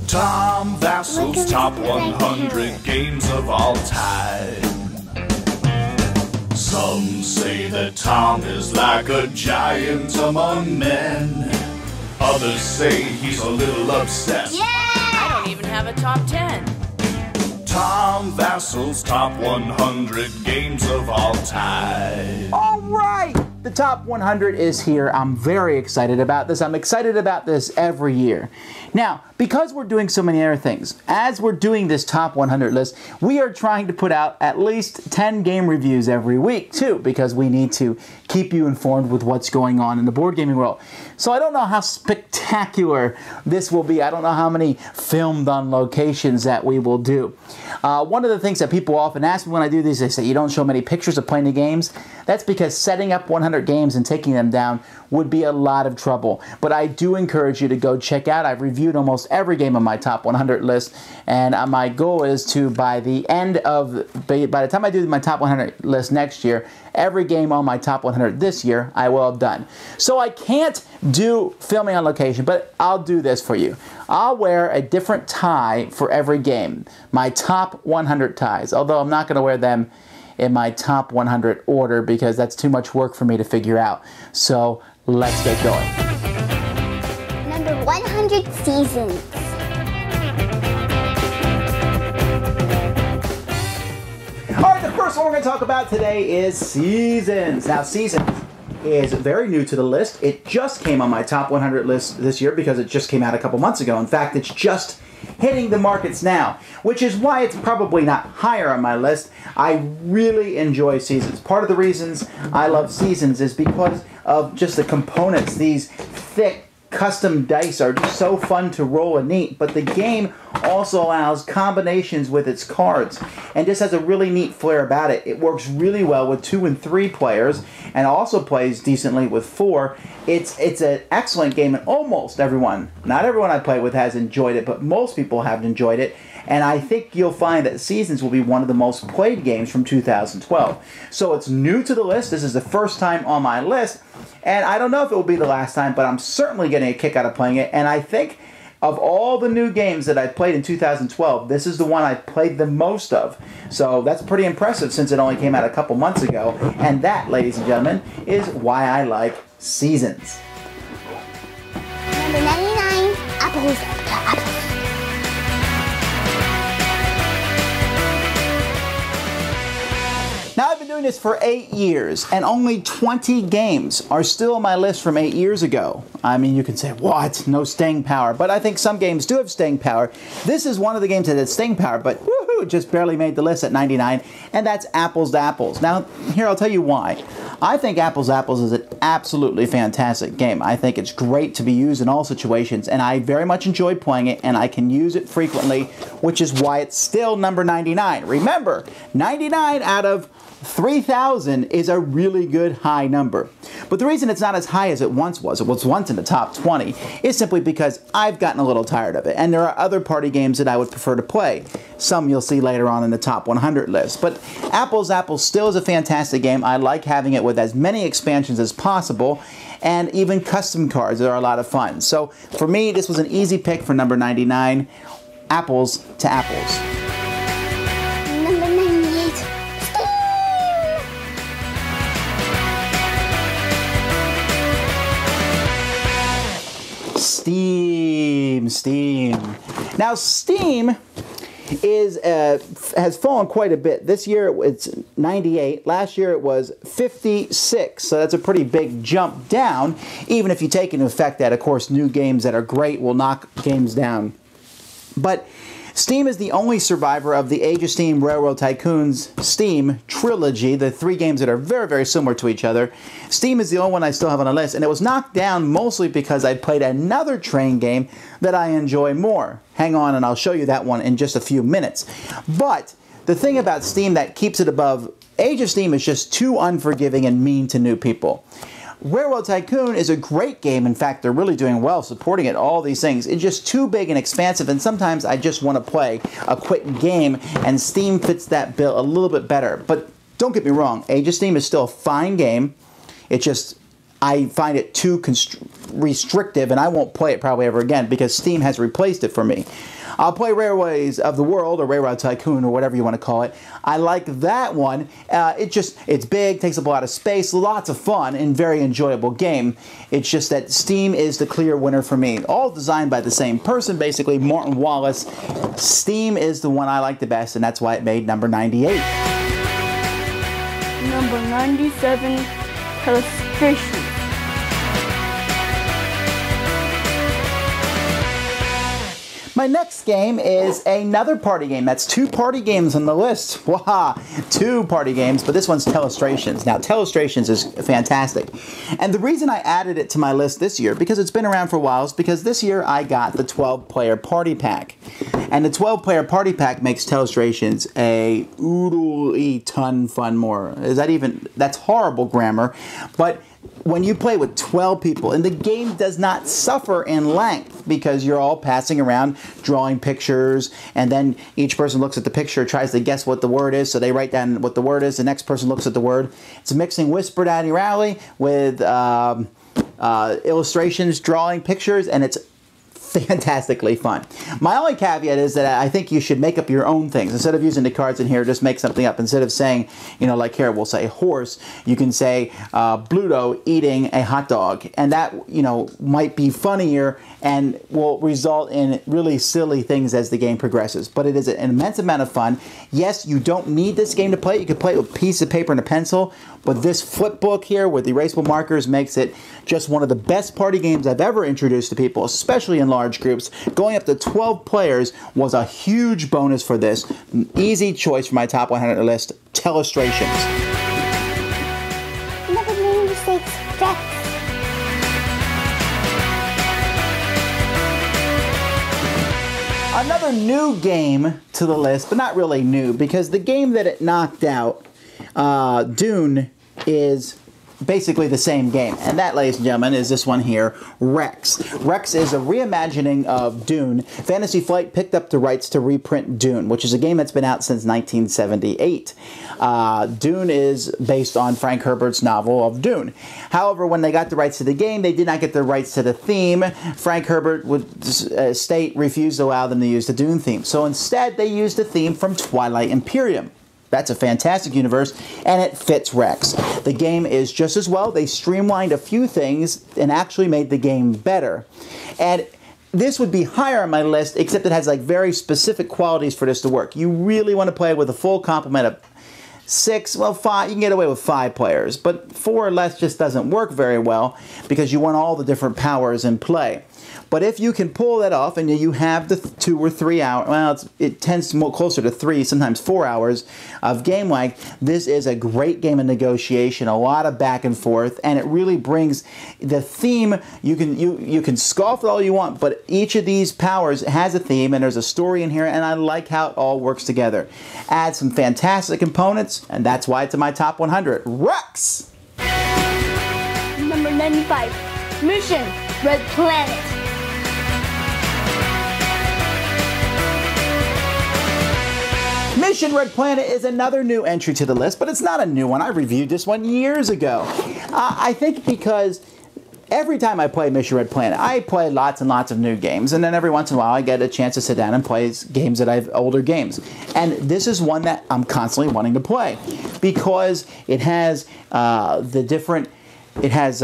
Tom Vasel's top 100 games of all time. Some say that Tom is like a giant among men. Others say he's a little obsessed. Yeah! I don't even have a top 10. Tom Vasel's top 100 games of all time. All right! The top 100 is here. I'm very excited about this. I'm excited about this every year. Now, because we're doing so many other things, as we're doing this top 100 list, we are trying to put out at least 10 game reviews every week, too, because we need to keep you informed with what's going on in the board gaming world. So I don't know how spectacular this will be. I don't know how many filmed on locations that we will do. One of the things that people often ask me when I do these, they say, you don't show many pictures of playing the games. That's because setting up 100 games and taking them down would be a lot of trouble. But I do encourage you to go check out. I've reviewed almost every game on my top 100 list, and my goal is to, by the time I do my top 100 list next year, every game on my top 100 this year, I will have done. So I can't do filming on location, but I'll do this for you. I'll wear a different tie for every game. My top 100 ties, although I'm not going to wear them in my top 100 order because that's too much work for me to figure out. So let's get going. Number 100 seasons. Alright, the first one we're going to talk about today is Seasons. Now, Seasons is very new to the list. It just came on my top 100 list this year because it just came out a couple months ago. In fact, it's just hitting the markets now, which is why it's probably not higher on my list. I really enjoy Seasons. Part of the reasons I love Seasons is because of just the components. These thick custom dice are just so fun to roll and neat, but the game also allows combinations with its cards and just has a really neat flair about it. It works really well with 2 and 3 players and also plays decently with 4. It's an excellent game, and almost everyone, not everyone I play with has enjoyed it, but most people have enjoyed it, and I think you'll find that Seasons will be one of the most played games from 2012. So it's new to the list. This is the first time on my list, and I don't know if it will be the last time, but I'm certainly getting a kick out of playing it, and I think of all the new games that I played in 2012, this is the one I played the most of. So that's pretty impressive since it only came out a couple months ago, and that, ladies and gentlemen, is why I like Seasons. Number 99, apples. Now, I've been doing this for 8 years, and only 20 games are still on my list from 8 years ago. I mean, you can say, what? No staying power. But I think some games do have staying power. This is one of the games that has staying power, but woohoo, it just barely made the list at 99, and that's Apples to Apples. Now, here, I'll tell you why. I think Apples to Apples is an absolutely fantastic game. I think it's great to be used in all situations, and I very much enjoy playing it, and I can use it frequently, which is why it's still number 99. Remember, 99 out of 3,000 is a really good high number. But the reason it's not as high as it once was once in the top 20, is simply because I've gotten a little tired of it. And there are other party games that I would prefer to play. Some you'll see later on in the top 100 list. But Apples to Apples still is a fantastic game. I like having it with as many expansions as possible, and even custom cards that are a lot of fun. So for me, this was an easy pick for number 99, Apples to Apples. Number 98, Steam. Now, Steam has fallen quite a bit. This year it's 98. Last year it was 56. So that's a pretty big jump down, even if you take into effect that, of course, new games that are great will knock games down. But Steam is the only survivor of the Age of Steam Railroad Tycoon's Steam trilogy, the 3 games that are very, very similar to each other. Steam is the only one I still have on the list, and it was knocked down mostly because I played another train game that I enjoy more. Hang on, and I'll show you that one in just a few minutes. But the thing about Steam that keeps it above Age of Steam is just too unforgiving and mean to new people. Railroad Tycoon is a great game. In fact, they're really doing well supporting it, all these things. It's just too big and expansive, and sometimes I just want to play a quick game, and Steam fits that bill a little bit better. But don't get me wrong, Age of Steam is still a fine game. It's just I find it too restrictive, and I won't play it probably ever again because Steam has replaced it for me. I'll play Railways of the World or Railroad Tycoon or whatever you want to call it. I like that one. It's big, takes up a lot of space, lots of fun, and very enjoyable game. It's just that Steam is the clear winner for me. All designed by the same person, basically, Martin Wallace. Steam is the one I like the best, and that's why it made number 98. Number 97, Illustration. My next game is another party game. That's 2 party games on the list. Wow, 2 party games, but this one's Telestrations. Now, Telestrations is fantastic. And the reason I added it to my list this year, because it's been around for a while, is because this year I got the 12-player party pack. And the 12-player party pack makes Telestrations a oodle-ton fun more. That's horrible grammar, but when you play with 12 people, and the game does not suffer in length because you're all passing around drawing pictures, and then each person looks at the picture, tries to guess what the word is, so they write down what the word is, the next person looks at the word. It's mixing Whisper Daddy Rally with illustrations, drawing pictures, and it's fantastically fun. My only caveat is that I think you should make up your own things. Instead of using the cards in here, just make something up. Instead of saying, like here, we'll say horse, you can say Bluto eating a hot dog. And that, might be funnier and will result in really silly things as the game progresses. But it is an immense amount of fun. Yes, you don't need this game to play it. You can play it with a piece of paper and a pencil. But this flip book here with erasable markers makes it just one of the best party games I've ever introduced to people, especially in large groups. Going up to 12 players was a huge bonus for this. An easy choice for my top 100 list, Telestrations. Number 96, Rex. Another new game to the list, but not really new, because the game that it knocked out, Dune, is basically the same game. And that, ladies and gentlemen, is this one here, Rex. Rex is a reimagining of Dune. Fantasy Flight picked up the rights to reprint Dune, which is a game that's been out since 1978. Dune is based on Frank Herbert's novel of Dune. However, when they got the rights to the game, they did not get the rights to the theme. Frank Herbert would state refused to allow them to use the Dune theme. So instead, they used the theme from Twilight Imperium. That's a fantastic universe, and it fits Rex. The game is just as well. They streamlined a few things and actually made the game better. And this would be higher on my list, except it has like very specific qualities for this to work. You really want to play with a full complement of 6, well 5, you can get away with 5 players, but 4 or less just doesn't work very well because you want all the different powers in play. But if you can pull that off and you have the 2 or 3 hours, well, it tends to more closer to 3, sometimes 4 hours of game length, this is a great game of negotiation, a lot of back and forth, and it really brings the theme. You can scoff at all you want, but each of these powers has a theme, and there's a story in here, and I like how it all works together. Add some fantastic components, and that's why it's in my top 100. Rex! Number 95, Mission Red Planet. Mission Red Planet is another new entry to the list, but it's not a new one. I reviewed this one years ago. I think because every time I play Mission Red Planet, I play lots and lots of new games, and then every once in a while I get a chance to sit down and play games that I've older games. And this is one that I'm constantly wanting to play because it has It has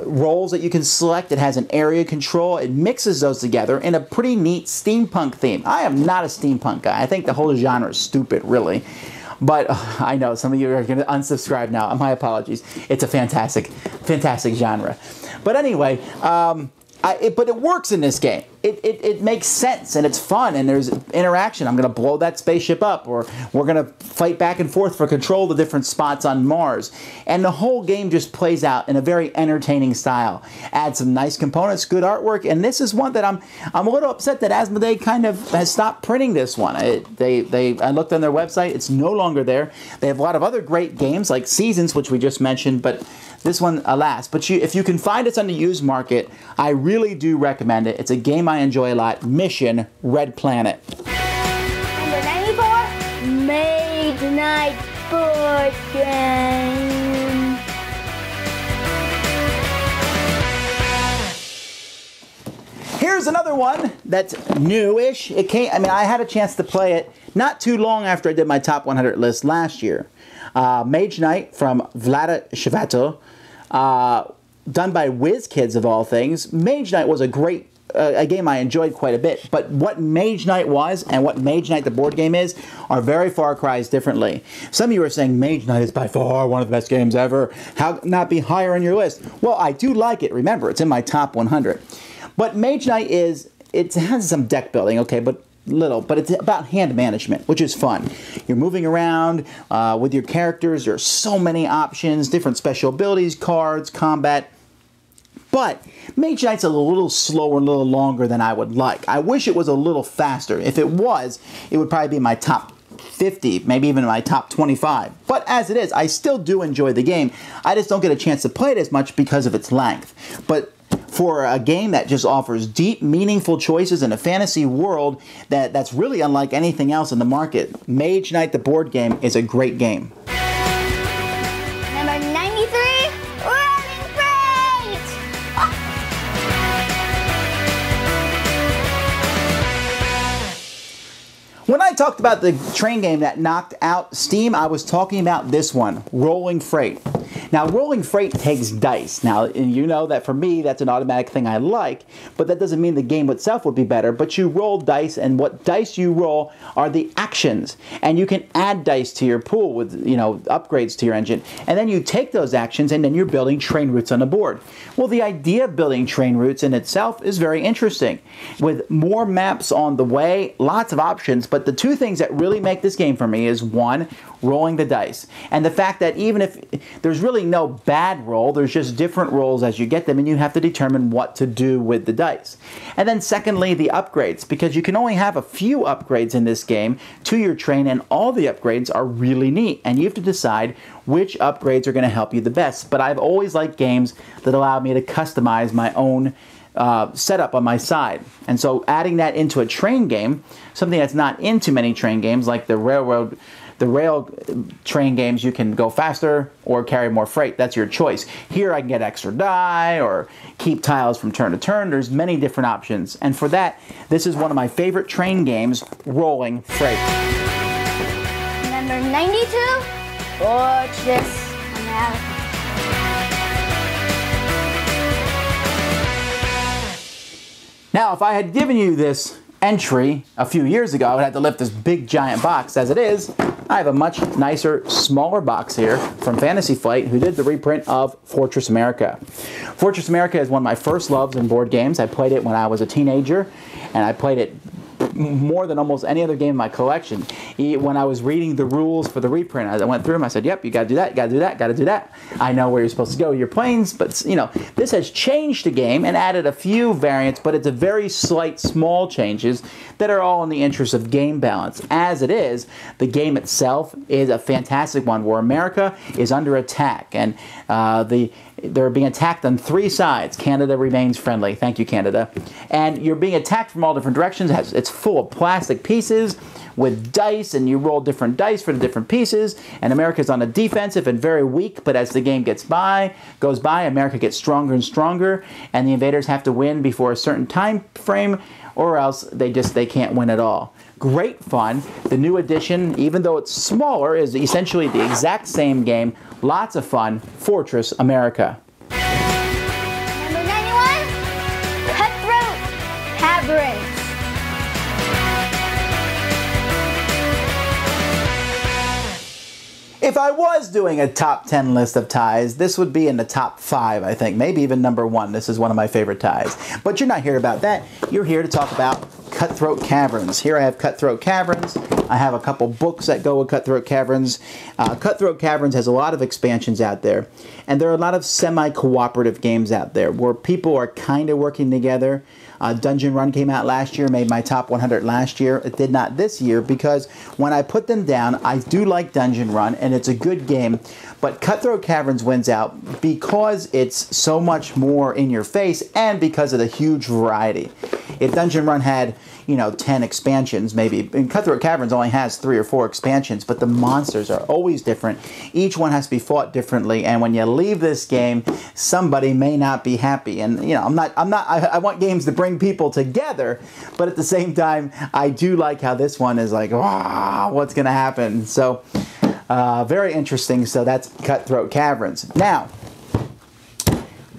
roles that you can select. It has an area control. It mixes those together in a pretty neat steampunk theme. I am not a steampunk guy. I think the whole genre is stupid, really. But I know some of you are going to unsubscribe now. My apologies. It's a fantastic, fantastic genre. But anyway, but it works in this game. It makes sense, and it's fun, and there's interaction. I'm going to blow that spaceship up, or we're going to fight back and forth for control of the different spots on Mars. And the whole game just plays out in a very entertaining style. Add some nice components, good artwork, and this is one that I'm a little upset that Asmodee kind of has stopped printing this one. I looked on their website. It's no longer there. They have a lot of other great games like Seasons, which we just mentioned, but this one, alas. But if you can find it on the used market, I really do recommend it. It's a game I enjoy a lot. Mission Red Planet. Number 94, Midnight Board Game. Here's another one that's newish. I had a chance to play it not too long after I did my top 100 list last year. Mage Knight from Vasel, done by WizKids of all things. Mage Knight was a game I enjoyed quite a bit, but what Mage Knight was and what Mage Knight the board game is are very far cries differently. Some of you are saying Mage Knight is by far one of the best games ever. How not be higher on your list? Well, I do like it. Remember, it's in my top 100. But Mage Knight it has some deck building, okay, but it's about hand management, which is fun. You're moving around with your characters. There's so many options, different special abilities, cards, combat. But Mage Knight's a little slower, a little longer than I would like. I wish it was a little faster. If it was, it would probably be in my top 50, maybe even in my top 25. But as it is, I still do enjoy the game. I just don't get a chance to play it as much because of its length. But for a game that just offers deep, meaningful choices in a fantasy world that's really unlike anything else in the market, Mage Knight the board game is a great game. Number 93, Running Freight! When I talked about the train game that knocked out Steam, I was talking about this one, Rolling Freight. Now, Rolling Freight takes dice. Now, you know that for me, that's an automatic thing I like, but that doesn't mean the game itself would be better. But you roll dice, and what dice you roll are the actions. And you can add dice to your pool with, upgrades to your engine. And then you take those actions, and then you're building train routes on the board. Well, the idea of building train routes in itself is very interesting. With more maps on the way, lots of options, but the two things that really make this game for me is, one, rolling the dice. And the fact that even if there's really no bad roll, there's just different rolls as you get them, and you have to determine what to do with the dice. And then secondly, the upgrades, because you can only have a few upgrades in this game to your train, and all the upgrades are really neat, and you have to decide which upgrades are going to help you the best. But I've always liked games that allow me to customize my own setup on my side. And so adding that into a train game, something that's not in too many train games, like the rail train games, you can go faster or carry more freight. That's your choice. Here I can get extra die or keep tiles from turn to turn. There's many different options. And for that, this is one of my favorite train games, Rolling Freight. Number 92, Fortress America. Now, if I had given you this entry a few years ago, I would have to lift this big giant box. As it is, I have a much nicer, smaller box here from Fantasy Flight, who did the reprint of Fortress America. Fortress America is one of my first loves in board games. I played it when I was a teenager, and I played it more than almost any other game in my collection. When I was reading the rules for the reprint, I went through them. I said, yep, you got to do that, you got to do that, got to do that. I know where you're supposed to go with your planes, but this has changed the game and added a few variants, but it's a very slight, small changes that are all in the interest of game balance. As it is, the game itself is a fantastic one where America is under attack, and they're being attacked on three sides. Canada remains friendly. Thank you, Canada. And you're being attacked from all different directions. It's full of plastic pieces with dice, and you roll different dice for the different pieces. And America's on the defensive and very weak, but as the game goes by, America gets stronger and stronger, and the invaders have to win before a certain time frame, or else they can't win at all. Great fun. The new edition, even though it's smaller, is essentially the exact same game. Lots of fun. Fortress America. Number 91, Cutthroat Caverns. If I was doing a top 10 list of ties, this would be in the top 5, I think. Maybe even number 1. This is one of my favorite ties. But you're not here about that. You're here to talk about Cutthroat Caverns. Here I have Cutthroat Caverns. I have a couple books that go with Cutthroat Caverns. Cutthroat Caverns has a lot of expansions out there. And there are a lot of semi-cooperative games out there where people are kind of working together. Dungeon Run came out last year, made my top 100 last year. It did not this year because when I put them down, I do like Dungeon Run, and it's a good game. But Cutthroat Caverns wins out because it's so much more in your face and because of the huge variety. if Dungeon Run had, 10 expansions, maybe, and Cutthroat Caverns only has 3 or 4 expansions, but the monsters are always different. Each one has to be fought differently, and when you leave this game, somebody may not be happy. And I want games to bring people together, but at the same time, I do like how this one is like, wow, what's going to happen? So, very interesting. So that's Cutthroat Caverns. Now,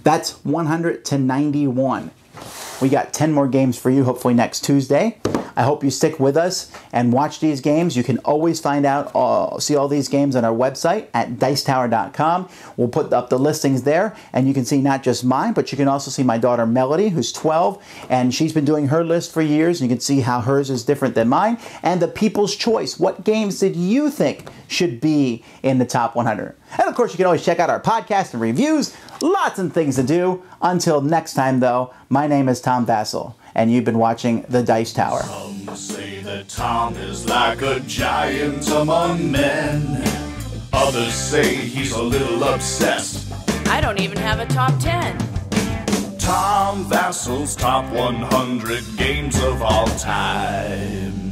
that's 100 to 91. We got 10 more games for you, hopefully next Tuesday. I hope you stick with us and watch these games. You can always find out, see all these games on our website at dicetower.com. We'll put up the listings there, and you can see not just mine, but you can also see my daughter Melody, who's 12, and she's been doing her list for years. And you can see how hers is different than mine. And the people's choice. What games did you think should be in the top 100? And of course, you can always check out our podcast and reviews. Lots of things to do. Until next time, though, my name is Tom Vasel, and you've been watching The Dice Tower. Some say that Tom is like a giant among men. Others say he's a little obsessed. I don't even have a top 10. Tom Vasel's top 100 games of all time.